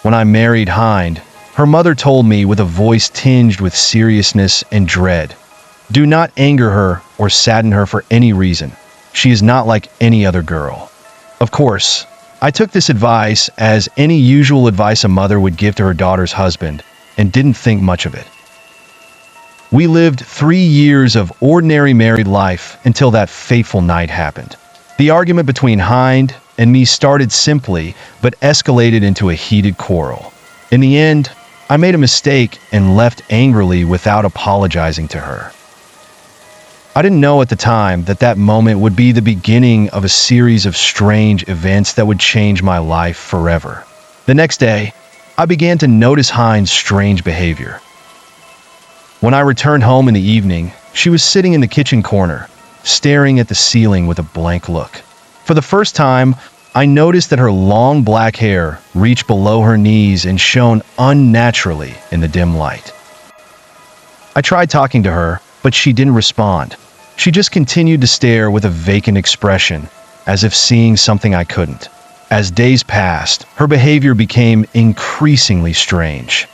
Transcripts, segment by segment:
When I married Hind, her mother told me with a voice tinged with seriousness and dread, "Do not anger her or sadden her for any reason. She is not like any other girl." Of course, I took this advice as any usual advice a mother would give to her daughter's husband and didn't think much of it. We lived 3 years of ordinary married life until that fateful night happened. The argument between Hind and me started simply, but escalated into a heated quarrel. In the end, I made a mistake and left angrily without apologizing to her. I didn't know at the time that that moment would be the beginning of a series of strange events that would change my life forever. The next day, I began to notice Hind's strange behavior. When I returned home in the evening, she was sitting in the kitchen corner, staring at the ceiling with a blank look. For the first time, I noticed that her long black hair reached below her knees and shone unnaturally in the dim light. I tried talking to her, but she didn't respond. She just continued to stare with a vacant expression, as if seeing something I couldn't. As days passed, her behavior became increasingly strange.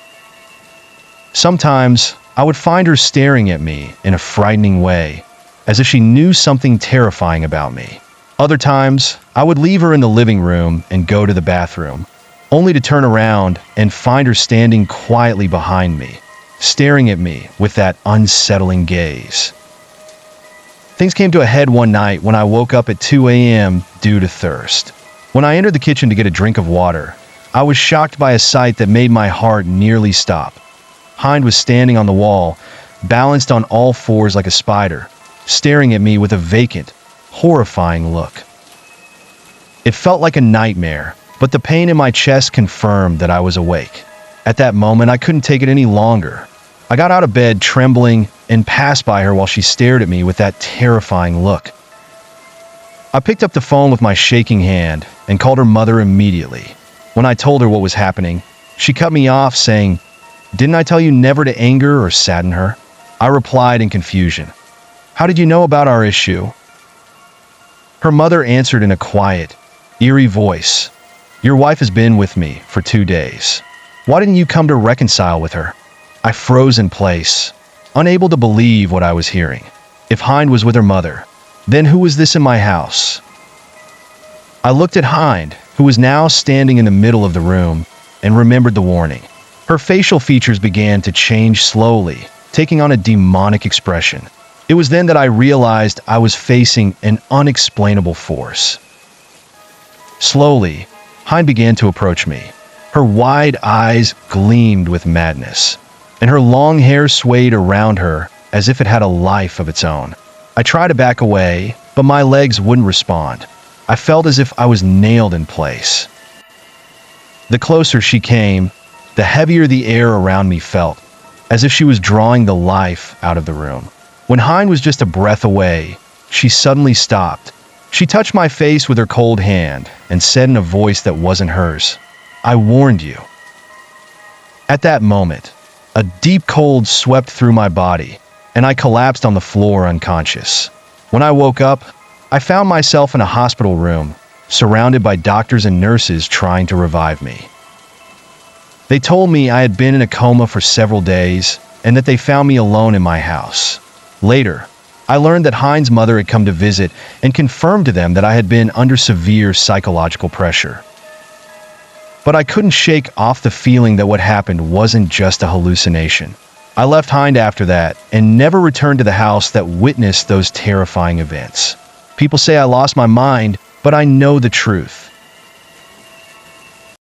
Sometimes, I would find her staring at me in a frightening way, as if she knew something terrifying about me. Other times, I would leave her in the living room and go to the bathroom, only to turn around and find her standing quietly behind me, staring at me with that unsettling gaze. Things came to a head one night when I woke up at 2 a.m. due to thirst. When I entered the kitchen to get a drink of water, I was shocked by a sight that made my heart nearly stop. Hind was standing on the wall, balanced on all fours like a spider, staring at me with a vacant, horrifying look. It felt like a nightmare, but the pain in my chest confirmed that I was awake. At that moment, I couldn't take it any longer. I got out of bed trembling and passed by her while she stared at me with that terrifying look. I picked up the phone with my shaking hand and called her mother immediately. When I told her what was happening, she cut me off saying, "Didn't I tell you never to anger or sadden her?" I replied in confusion, "How did you know about our issue?" Her mother answered in a quiet, eerie voice, "Your wife has been with me for 2 days. Why didn't you come to reconcile with her?" I froze in place, unable to believe what I was hearing. If Hind was with her mother, then who was this in my house? I looked at Hind, who was now standing in the middle of the room, and remembered the warning. Her facial features began to change slowly, taking on a demonic expression. It was then that I realized I was facing an unexplainable force. Slowly, Hind began to approach me. Her wide eyes gleamed with madness, and her long hair swayed around her as if it had a life of its own. I tried to back away, but my legs wouldn't respond. I felt as if I was nailed in place. The closer she came, the heavier the air around me felt, as if she was drawing the life out of the room. When Hind was just a breath away, she suddenly stopped. She touched my face with her cold hand and said in a voice that wasn't hers, "I warned you." At that moment, a deep cold swept through my body, and I collapsed on the floor unconscious. When I woke up, I found myself in a hospital room, surrounded by doctors and nurses trying to revive me. They told me I had been in a coma for several days and that they found me alone in my house. Later, I learned that Hind's mother had come to visit and confirmed to them that I had been under severe psychological pressure. But I couldn't shake off the feeling that what happened wasn't just a hallucination. I left Hind after that and never returned to the house that witnessed those terrifying events. People say I lost my mind, but I know the truth.